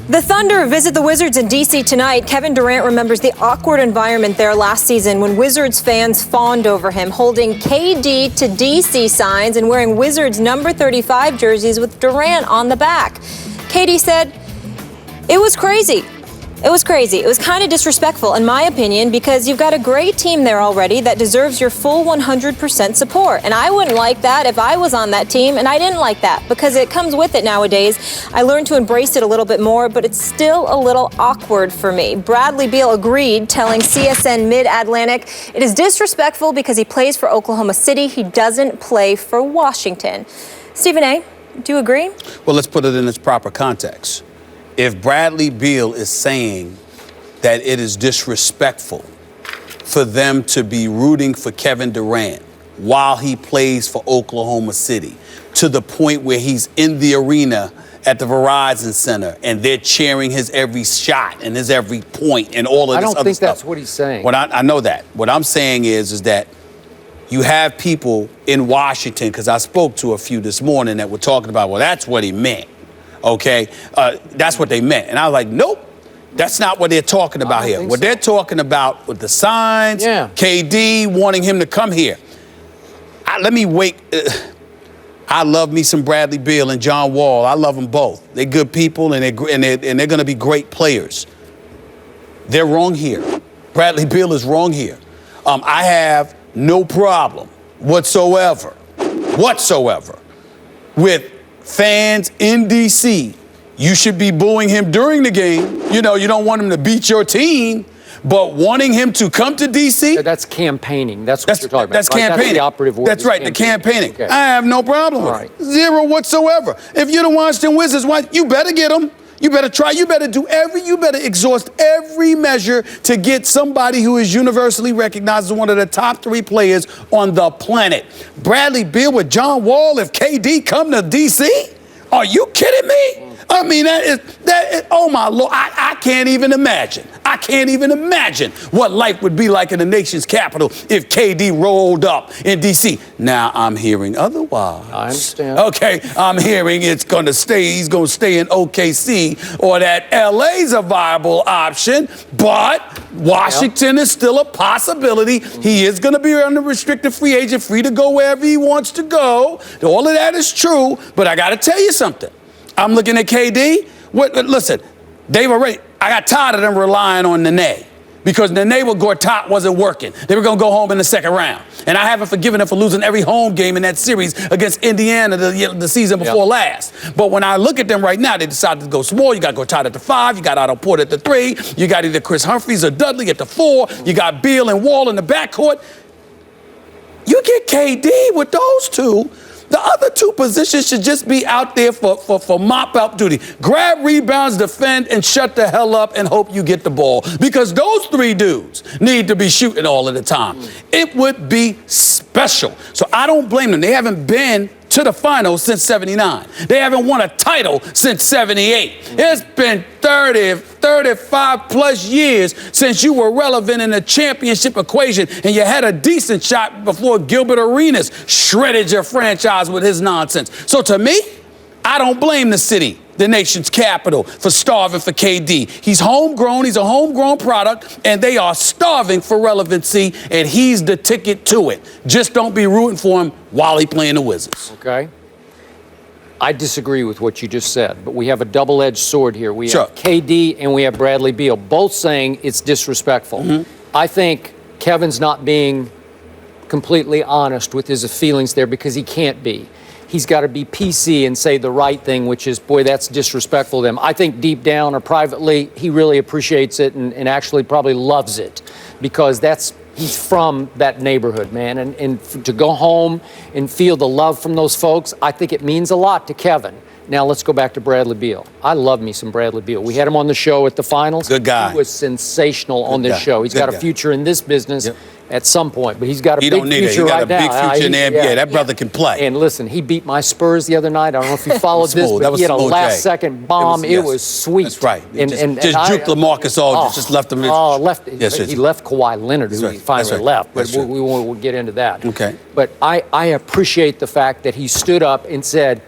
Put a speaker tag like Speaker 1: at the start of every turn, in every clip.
Speaker 1: The Thunder visit the Wizards in D.C. tonight. Kevin Durant remembers the awkward environment there last season when Wizards fans fawned over him, holding KD to D.C. signs and wearing Wizards number 35 jerseys with Durant on the back. KD said, "It was crazy. It was crazy. It was kind of disrespectful, in my opinion, because you've got a great team there already that deserves your full 100% support. And I wouldn't like that if I was on that team, and I didn't like that because it comes with it nowadays. I learned to embrace it a little bit more, but it's still a little awkward for me." Bradley Beal agreed, telling CSN Mid-Atlantic, "It is disrespectful because he plays for Oklahoma City. He doesn't play for Washington." Stephen A., do you agree?
Speaker 2: Well, let's put it in its proper context. If Bradley Beal is saying that it is disrespectful for them to be rooting for Kevin Durant while he plays for Oklahoma City, to the point where he's in the arena at the Verizon Center and they're cheering his every shot and his every point and all of this other stuff.
Speaker 3: I don't think that's what he's saying.
Speaker 2: I know that. What I'm saying is that you have people in Washington, because I spoke to a few this morning that were talking about, well, that's what he meant. Okay, that's what they meant. And I was like, nope, that's not what they're talking about here. What they're talking about with the signs, KD wanting him to come here. I love me some Bradley Beal and John Wall. I love them both. They're good people and they're going to be great players. They're wrong here. Bradley Beal is wrong here. I have no problem whatsoever with fans in D.C., you should be booing him during the game. You know, you don't want him to beat your team, but wanting him to come to D.C.?
Speaker 3: That's campaigning. That's what you're talking about.
Speaker 2: That's campaigning.
Speaker 3: That's the operative word.
Speaker 2: That's right, the campaigning.
Speaker 3: Okay.
Speaker 2: I have no problem with it. Zero whatsoever. If you're the Washington Wizards, you better get him. You better try. You better exhaust every measure to get somebody who is universally recognized as one of the top 3 players on the planet. Bradley Beal with John Wall if KD come to D.C.? Are you kidding me? I mean, oh my Lord, I can't even imagine. I can't even imagine what life would be like in the nation's capital if KD rolled up in D.C. Now, I'm hearing otherwise.
Speaker 3: I understand.
Speaker 2: Okay, I'm hearing he's going to stay in OKC, or that LA's a viable option, but Washington is still a possibility. He is going to be unrestricted free agent, free to go wherever he wants to go. All of that is true, but I got to tell you something. I'm looking at KD. Listen, I got tired of them relying on Nene because Nene with Gortat wasn't working. They were going to go home in the second round. And I haven't forgiven them for losing every home game in that series against Indiana the season before last. But when I look at them right now, they decided to go small. You got Gortat at the 5. You got Otto Porter at the 3. You got either Chris Humphries or Dudley at the 4. You got Beal and Wall in the backcourt. You get KD with those two. The other 2 positions should just be out there for mop-up duty. Grab rebounds, defend, and shut the hell up and hope you get the ball. Because those 3 dudes need to be shooting all of the time. It would be special. So I don't blame them. They haven't been to the finals since 79. They haven't won a title since 78. It's been 35 plus years since you were relevant in the championship equation and you had a decent shot before Gilbert Arenas shredded your franchise with his nonsense. So to me, I don't blame the city, the nation's capital, for starving for KD. He's homegrown. He's a homegrown product, and they are starving for relevancy, and he's the ticket to it. Just don't be rooting for him while he's playing the Wizards.
Speaker 3: Okay. I disagree with what you just said, but we have a double-edged sword here. We have KD and we have Bradley Beal, both saying it's disrespectful. I think Kevin's not being completely honest with his feelings there because he can't be. He's got to be PC and say the right thing, which is, boy, that's disrespectful to him. I think deep down or privately, he really appreciates it and actually probably loves it because he's from that neighborhood, man. And to go home and feel the love from those folks, I think it means a lot to Kevin. Now let's go back to Bradley Beal. I love me some Bradley Beal. We had him on the show at the finals.
Speaker 2: Good guy.
Speaker 3: He was sensational on this show. He's got a future in this business. At some point, but he's got a big future right now.
Speaker 2: He got a big future in the NBA. That brother can play.
Speaker 3: And listen, he beat my Spurs the other night. I don't know if you followed this, but he had a last-second bomb. It was sweet.
Speaker 2: That's right. Just juked LaMarcus Aldridge. Just left him.
Speaker 3: He left Kawhi Leonard, who he finally left. But we won't get into that.
Speaker 2: Okay.
Speaker 3: But I appreciate the fact that he stood up and said,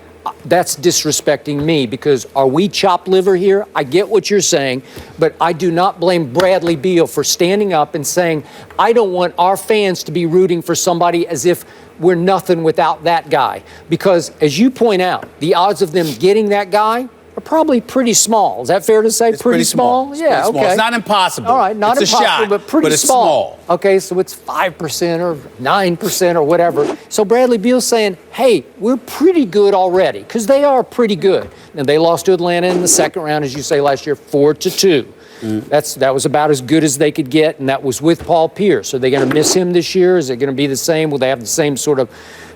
Speaker 3: that's disrespecting me, because are we chopped liver here? I get what you're saying, but I do not blame Bradley Beal for standing up and saying, I don't want our fans to be rooting for somebody as if we're nothing without that guy. Because as you point out, the odds of them getting that guy are probably pretty small. Is that fair to say?
Speaker 2: It's pretty small. It's
Speaker 3: Yeah,
Speaker 2: pretty small.
Speaker 3: okay.
Speaker 2: It's not impossible.
Speaker 3: All right, not
Speaker 2: it's
Speaker 3: impossible,
Speaker 2: a shot,
Speaker 3: but pretty
Speaker 2: it's
Speaker 3: small. Okay, so it's 5% or 9% or whatever. So Bradley Beal's saying, hey, we're pretty good already, because they are pretty good. And they lost to Atlanta in the second round, as you say, last year, 4-2. That was about as good as they could get, and that was with Paul Pierce. Are they going to miss him this year? Is it going to be the same? Will they have the same sort of,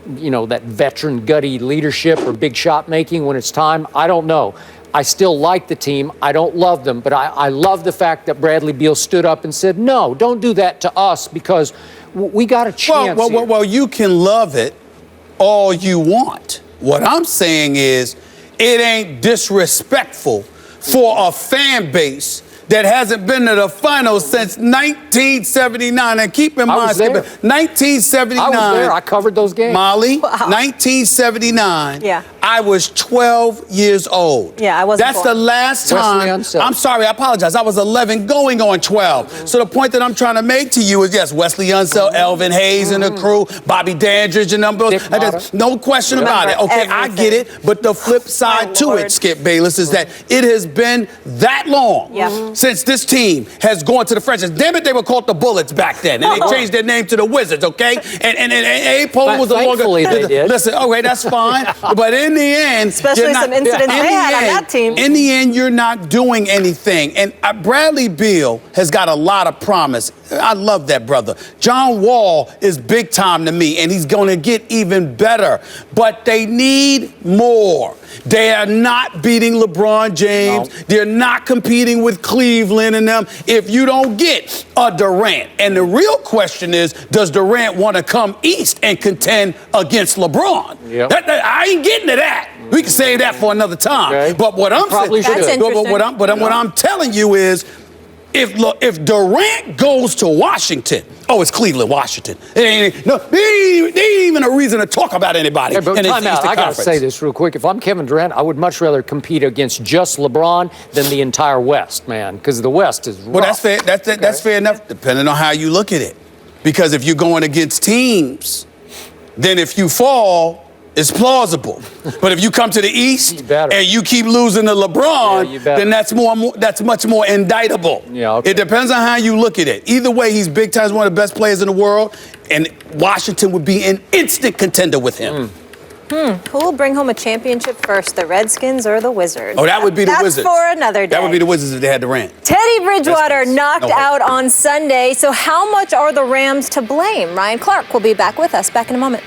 Speaker 3: that veteran, gutty leadership or big shot making when it's time? I don't know. I still like the team. I don't love them, but I love the fact that Bradley Beal stood up and said, no, don't do that to us, because we got a chance.
Speaker 2: Well, you can love it all you want. What I'm saying is it ain't disrespectful for a fan base that hasn't been to the finals since 1979. And keep in mind, 1979.
Speaker 3: I was there. I covered those games.
Speaker 2: Molly, 1979.
Speaker 1: Yeah.
Speaker 2: I was 12 years old.
Speaker 1: Yeah, I wasn't
Speaker 2: That's
Speaker 1: born.
Speaker 2: the last time. I'm sorry, I apologize. I was 11 going on 12. So the point that I'm trying to make to you is, yes, Wesley Unseld, Elvin Hayes and the crew, Bobby Dandridge and them. No question about it. Okay, I get it. But the flip side to it, Skip Bayless, is that it has been that long since this team has gone to the franchise. Damn it, they were called the Bullets back then. And they changed their name to the Wizards, okay? And A-Pole was the longer.
Speaker 3: They did.
Speaker 2: Listen, okay, that's fine. But in the end,
Speaker 1: especially some incidents they had on that team.
Speaker 2: In the end, you're not doing anything. And Bradley Beal has got a lot of promise. I love that brother. John Wall is big time to me, and he's going to get even better. But they need more. They are not beating LeBron James. No. They're not competing with Cleveland and them if you don't get a Durant. And the real question is, does Durant want to come east and contend against LeBron?
Speaker 3: Yep.
Speaker 2: I ain't getting to that. We can save that for another time.
Speaker 3: Okay.
Speaker 2: But what I'm saying,
Speaker 1: what
Speaker 2: I'm telling you is, if Durant goes to Washington, it's Cleveland, Washington. There ain't even a reason to talk about anybody.
Speaker 3: Hey, but time out. I got to say this real quick. If I'm Kevin Durant, I would much rather compete against just LeBron than the entire West, man, because the West is rough.
Speaker 2: Well, that's fair. That's fair enough, depending on how you look at it. Because if you're going against teams, then if you fall, it's plausible. But if you come to the East and you keep losing to LeBron, then that's much more indictable.
Speaker 3: Yeah, okay.
Speaker 2: It depends on how you look at it. Either way, he's big time, he's one of the best players in the world, and Washington would be an instant contender with him.
Speaker 1: Who will bring home a championship first, the Redskins or the Wizards?
Speaker 2: Oh, that would be the Wizards.
Speaker 1: That's for another day.
Speaker 2: That would be the Wizards if they had Durant.
Speaker 1: Teddy Bridgewater knocked out on Sunday. So how much are the Rams to blame? Ryan Clark will be back with us back in a moment.